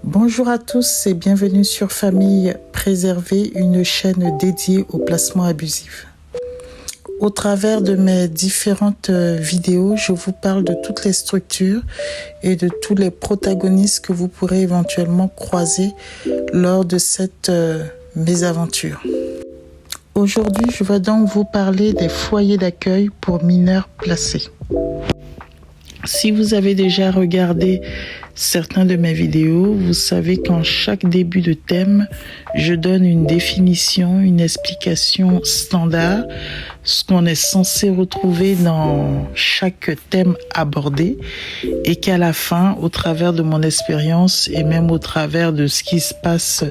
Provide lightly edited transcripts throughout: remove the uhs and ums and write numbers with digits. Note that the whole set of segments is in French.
Bonjour à tous et bienvenue sur Famille Préservée, une chaîne dédiée au placement abusif. Au travers de mes différentes vidéos, je vous parle de toutes les structures et de tous les protagonistes que vous pourrez éventuellement croiser lors de cette mésaventure. Aujourd'hui, je vais donc vous parler des foyers d'accueil pour mineurs placés. Si vous avez déjà regardé certains de mes vidéos, vous savez qu'en chaque début de thème, je donne une définition, une explication standard, ce qu'on est censé retrouver dans chaque thème abordé, et qu'à la fin, au travers de mon expérience et même au travers de ce qui se passe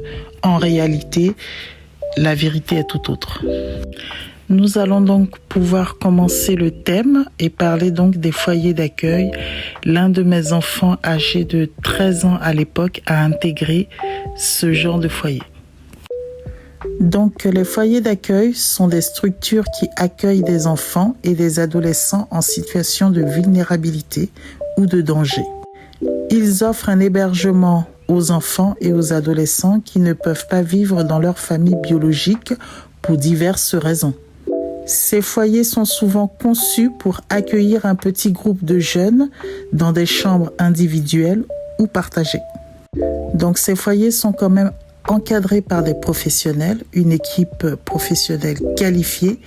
en réalité, la vérité est tout autre. Nous allons donc pouvoir commencer le thème et parler donc des foyers d'accueil. L'un de mes enfants âgé de 13 ans à l'époque a intégré ce genre de foyer. Donc les foyers d'accueil sont des structures qui accueillent des enfants et des adolescents en situation de vulnérabilité ou de danger. Ils offrent un hébergement aux enfants et aux adolescents qui ne peuvent pas vivre dans leur famille biologique pour diverses raisons. Ces foyers sont souvent conçus pour accueillir un petit groupe de jeunes dans des chambres individuelles ou partagées. Donc ces foyers sont quand même encadrés par des professionnels, une équipe professionnelle qualifiée,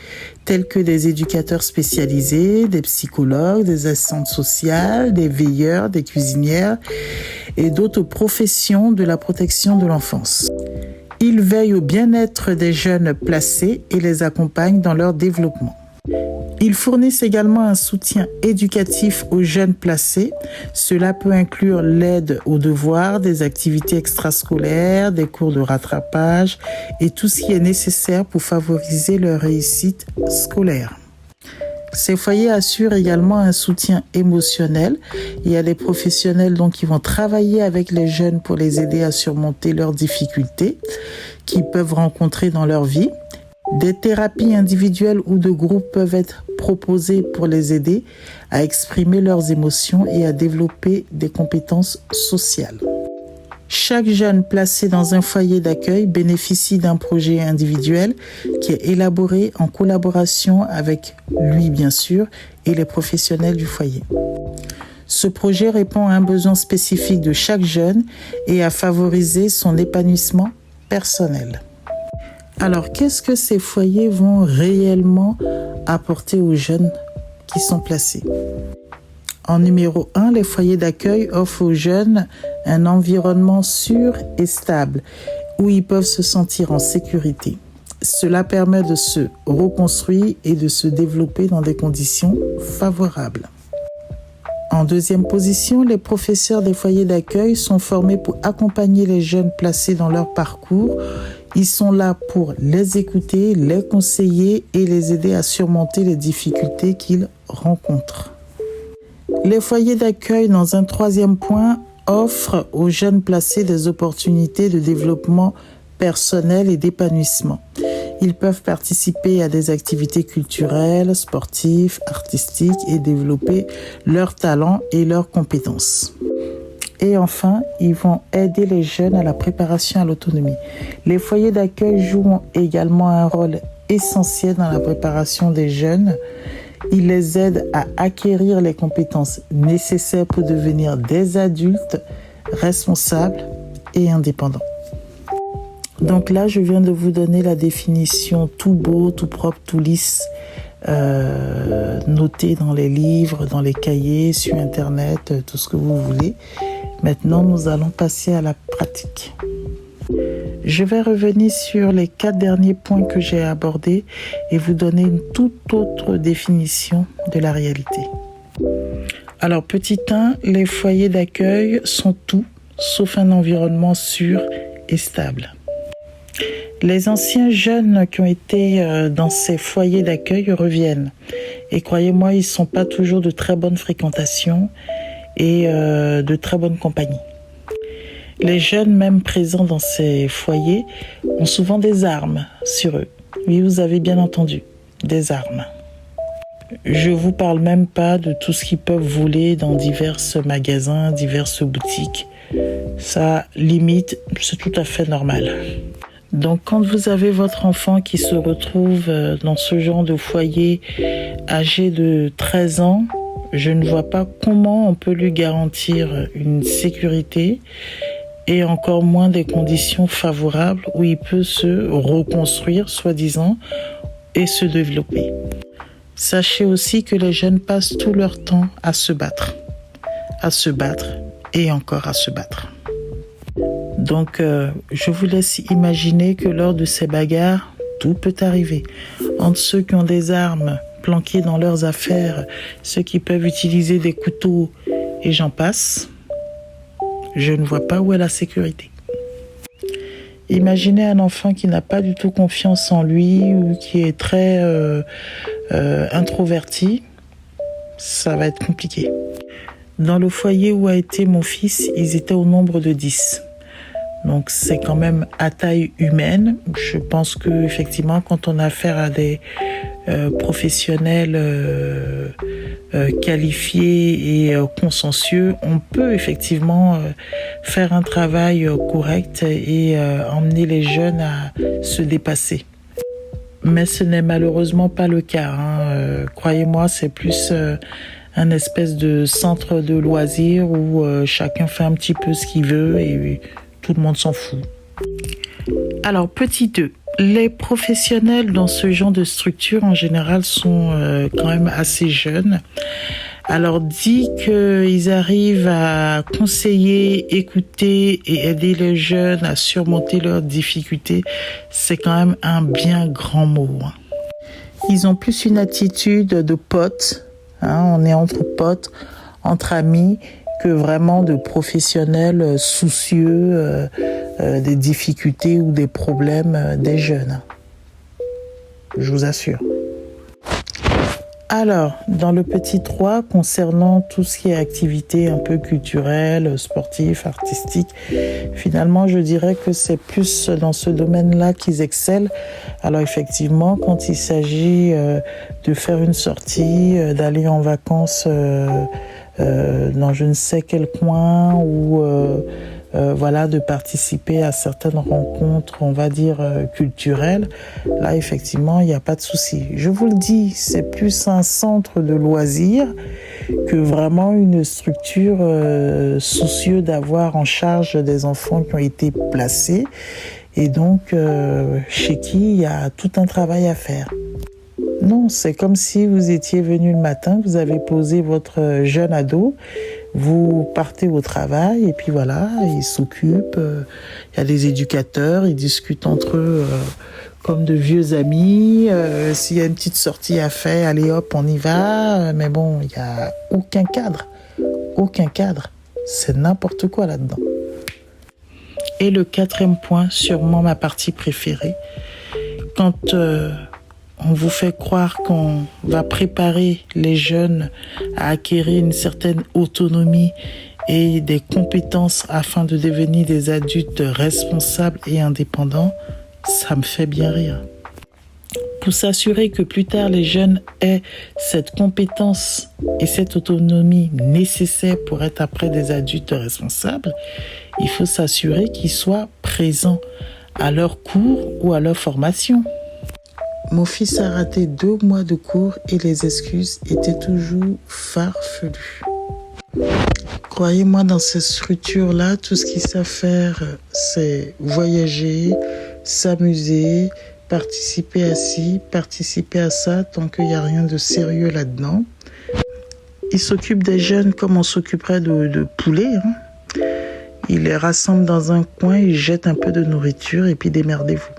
tels que des éducateurs spécialisés, des psychologues, des assistantes sociales, des veilleurs, des cuisinières et d'autres professions de la protection de l'enfance. Ils veillent au bien-être des jeunes placés et les accompagnent dans leur développement. Ils fournissent également un soutien éducatif aux jeunes placés. Cela peut inclure l'aide aux devoirs, des activités extrascolaires, des cours de rattrapage et tout ce qui est nécessaire pour favoriser leur réussite scolaire. Ces foyers assurent également un soutien émotionnel. Il y a des professionnels donc qui vont travailler avec les jeunes pour les aider à surmonter leurs difficultés qu'ils peuvent rencontrer dans leur vie. Des thérapies individuelles ou de groupe peuvent être proposées pour les aider à exprimer leurs émotions et à développer des compétences sociales. Chaque jeune placé dans un foyer d'accueil bénéficie d'un projet individuel qui est élaboré en collaboration avec lui, bien sûr, et les professionnels du foyer. Ce projet répond à un besoin spécifique de chaque jeune et à favoriser son épanouissement personnel. Alors, qu'est-ce que ces foyers vont réellement apporter aux jeunes qui sont placés ? En numéro 1, les foyers d'accueil offrent aux jeunes un environnement sûr et stable où ils peuvent se sentir en sécurité. Cela permet de se reconstruire et de se développer dans des conditions favorables. En deuxième position, les professeurs des foyers d'accueil sont formés pour accompagner les jeunes placés dans leur parcours. Ils sont là pour les écouter, les conseiller et les aider à surmonter les difficultés qu'ils rencontrent. Les foyers d'accueil, dans un troisième point, offrent aux jeunes placés des opportunités de développement personnel et d'épanouissement. Ils peuvent participer à des activités culturelles, sportives, artistiques et développer leurs talents et leurs compétences. Et enfin, ils vont aider les jeunes à la préparation à l'autonomie. Les foyers d'accueil jouent également un rôle essentiel dans la préparation des jeunes. Ils les aident à acquérir les compétences nécessaires pour devenir des adultes responsables et indépendants. Donc là, je viens de vous donner la définition tout beau, tout propre, tout lisse, notée dans les livres, dans les cahiers, sur Internet, tout ce que vous voulez. Maintenant, nous allons passer à la pratique. Je vais revenir sur les 4 derniers points que j'ai abordés et vous donner une toute autre définition de la réalité. Alors, petit 1, les foyers d'accueil sont tout, sauf un environnement sûr et stable. Les anciens jeunes qui ont été dans ces foyers d'accueil reviennent. Et croyez-moi, ils ne sont pas toujours de très bonne fréquentation et de très bonne compagnie. Les jeunes, même présents dans ces foyers, ont souvent des armes sur eux. Oui, vous avez bien entendu, des armes. Je vous parle même pas de tout ce qu'ils peuvent voler dans divers magasins, diverses boutiques Ça, limite, c'est tout à fait normal. Donc, quand vous avez votre enfant qui se retrouve dans ce genre de foyer âgé de 13 ans, je ne vois pas comment on peut lui garantir une sécurité et encore moins des conditions favorables où il peut se reconstruire, soi-disant, et se développer. Sachez aussi que les jeunes passent tout leur temps à se battre et encore à se battre. Donc, je vous laisse imaginer que lors de ces bagarres, tout peut arriver. Entre ceux qui ont des armes planquées dans leurs affaires, ceux qui peuvent utiliser des couteaux et j'en passe, je ne vois pas où est la sécurité. Imaginez un enfant qui n'a pas du tout confiance en lui ou qui est très introverti, ça va être compliqué. Dans le foyer où a été mon fils, ils étaient au nombre de 10. Donc c'est quand même à taille humaine. Je pense que effectivement, quand on a affaire à des professionnels qualifiés et consciencieux, on peut effectivement faire un travail correct et emmener les jeunes à se dépasser. Mais ce n'est malheureusement pas le cas. Croyez-moi, c'est plus un espèce de centre de loisirs où chacun fait un petit peu ce qu'il veut et tout le monde s'en fout. Alors, petit 2. Les professionnels dans ce genre de structure, en général, sont quand même assez jeunes. Alors, dit qu'ils arrivent à conseiller, écouter et aider les jeunes à surmonter leurs difficultés, c'est quand même un bien grand mot. Ils ont plus une attitude de potes, on est entre potes, entre amis, que vraiment de professionnels soucieux des difficultés ou des problèmes des jeunes. Je vous assure. Alors, dans le petit 3, concernant tout ce qui est activité un peu culturelle, sportive, artistique, finalement, je dirais que c'est plus dans ce domaine-là qu'ils excellent. Alors, effectivement, quand il s'agit de faire une sortie, d'aller en vacances dans je ne sais quel coin ou de participer à certaines rencontres, on va dire culturelles, là effectivement il n'y a pas de souci. Je vous le dis, c'est plus un centre de loisirs que vraiment une structure soucieuse d'avoir en charge des enfants qui ont été placés et donc chez qui il y a tout un travail à faire. Non, c'est comme si vous étiez venu le matin, vous avez posé votre jeune ado, vous partez au travail et puis voilà, ils s'occupent, il y a des éducateurs, ils discutent entre eux comme de vieux amis, s'il y a une petite sortie à faire, allez hop, on y va, mais bon, il n'y a aucun cadre, c'est n'importe quoi là-dedans. Et le 4e point, sûrement ma partie préférée, quand on vous fait croire qu'on va préparer les jeunes à acquérir une certaine autonomie et des compétences afin de devenir des adultes responsables et indépendants, ça me fait bien rire. Pour s'assurer que plus tard les jeunes aient cette compétence et cette autonomie nécessaires pour être après des adultes responsables, il faut s'assurer qu'ils soient présents à leur cours ou à leur formation. Mon fils a raté 2 mois de cours et les excuses étaient toujours farfelues. Croyez-moi, dans ces structures-là, tout ce qu'ils savent faire, c'est voyager, s'amuser, participer à ci, participer à ça, tant qu'il n'y a rien de sérieux là-dedans. Ils s'occupent des jeunes comme on s'occuperait de poulets. Ils les rassemblent dans un coin, ils jettent un peu de nourriture et puis démerdez-vous.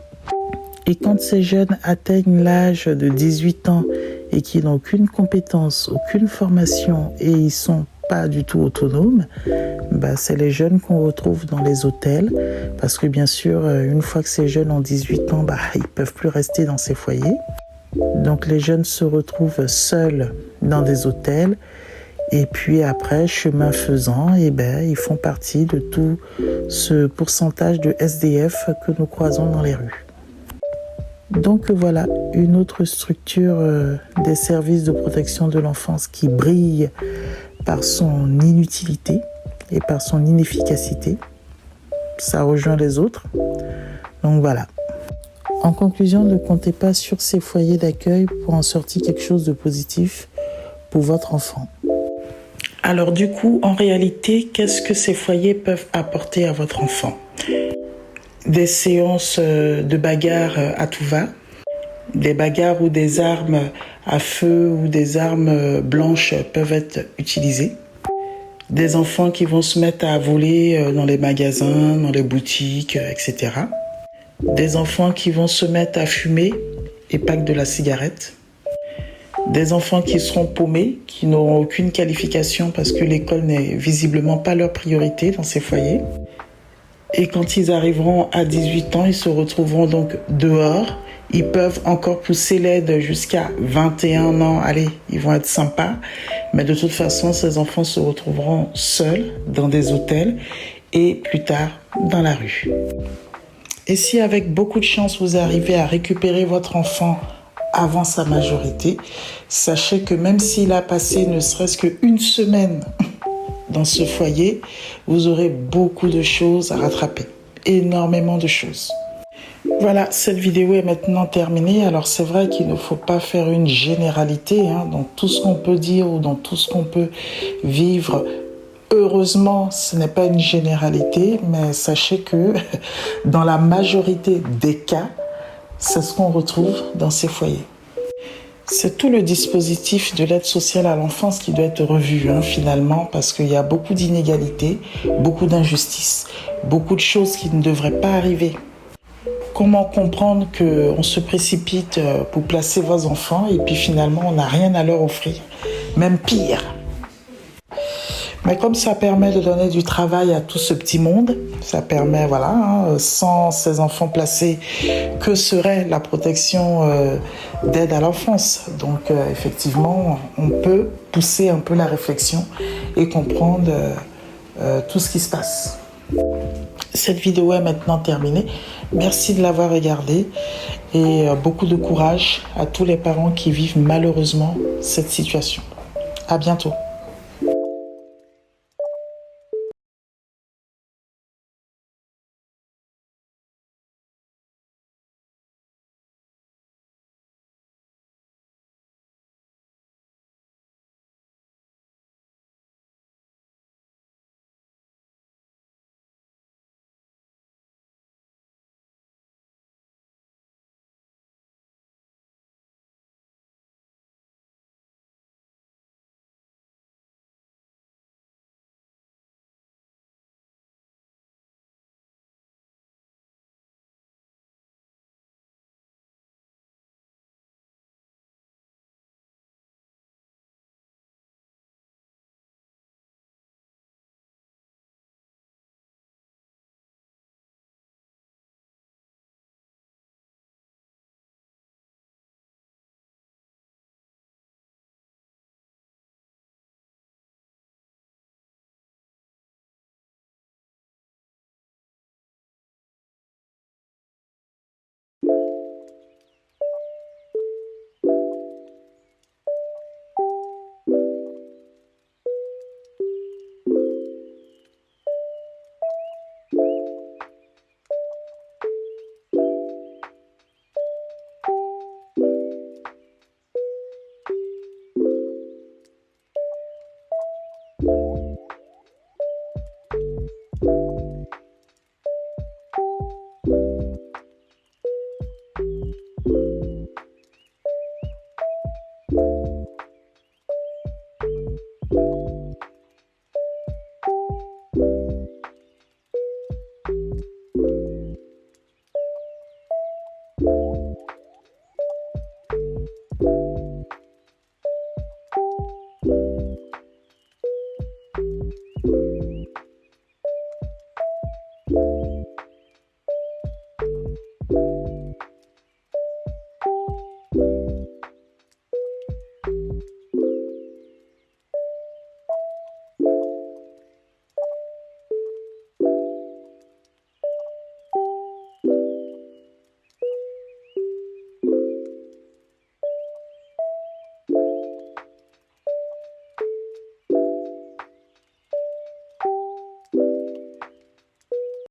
Et quand ces jeunes atteignent l'âge de 18 ans et qu'ils n'ont aucune compétence, aucune formation et ils ne sont pas du tout autonomes, c'est les jeunes qu'on retrouve dans les hôtels. Parce que bien sûr, une fois que ces jeunes ont 18 ans, ils ne peuvent plus rester dans ces foyers. Donc les jeunes se retrouvent seuls dans des hôtels. Et puis après, chemin faisant, ils font partie de tout ce pourcentage de SDF que nous croisons dans les rues. Donc voilà, une autre structure des services de protection de l'enfance qui brille par son inutilité et par son inefficacité. Ça rejoint les autres. Donc voilà. En conclusion, ne comptez pas sur ces foyers d'accueil pour en sortir quelque chose de positif pour votre enfant. Alors du coup, en réalité, qu'est-ce que ces foyers peuvent apporter à votre enfant? Des séances de bagarre à tout va, des bagarres où des armes à feu ou des armes blanches peuvent être utilisées, des enfants qui vont se mettre à voler dans les magasins, dans les boutiques, etc. Des enfants qui vont se mettre à fumer et pas que de la cigarette. Des enfants qui seront paumés, qui n'auront aucune qualification parce que l'école n'est visiblement pas leur priorité dans ces foyers. Et quand ils arriveront à 18 ans, ils se retrouveront donc dehors. Ils peuvent encore pousser l'aide jusqu'à 21 ans. Allez, ils vont être sympas. Mais de toute façon, ces enfants se retrouveront seuls dans des hôtels et plus tard dans la rue. Et si avec beaucoup de chance, vous arrivez à récupérer votre enfant avant sa majorité, sachez que même s'il a passé ne serait-ce qu'une semaine dans ce foyer, vous aurez beaucoup de choses à rattraper. Énormément de choses. Voilà, cette vidéo est maintenant terminée. Alors c'est vrai qu'il ne faut pas faire une généralité dans tout ce qu'on peut dire ou dans tout ce qu'on peut vivre. Heureusement, ce n'est pas une généralité, mais sachez que dans la majorité des cas, c'est ce qu'on retrouve dans ces foyers. C'est tout le dispositif de l'aide sociale à l'enfance qui doit être revu finalement, parce qu'il y a beaucoup d'inégalités, beaucoup d'injustices, beaucoup de choses qui ne devraient pas arriver. Comment comprendre qu'on se précipite pour placer vos enfants et puis finalement on n'a rien à leur offrir, même pire. Mais comme ça permet de donner du travail à tout ce petit monde, ça permet, sans ces enfants placés, que serait la protection d'aide à l'enfance? Donc effectivement, on peut pousser un peu la réflexion et comprendre tout ce qui se passe. Cette vidéo est maintenant terminée. Merci de l'avoir regardée et beaucoup de courage à tous les parents qui vivent malheureusement cette situation. À bientôt.